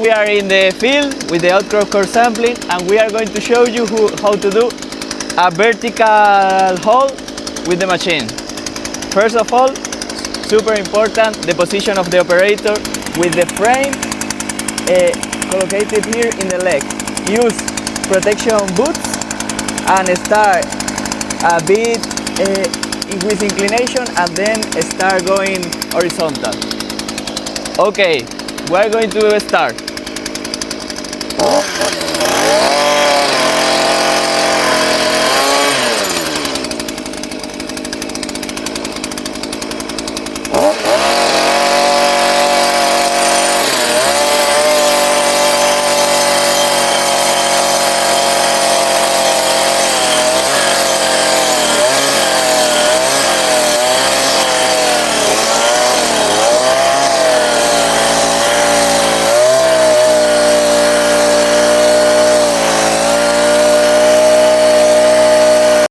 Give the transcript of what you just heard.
we are in the field with the Outcrops Core Sampling, and we are going to show you how to do a vertical hole with the machine. First of all, super important, the position of the operator with the frame located here in the leg. Use protection boots and start a bit with inclination and then start going horizontal. Okay, we're going to start.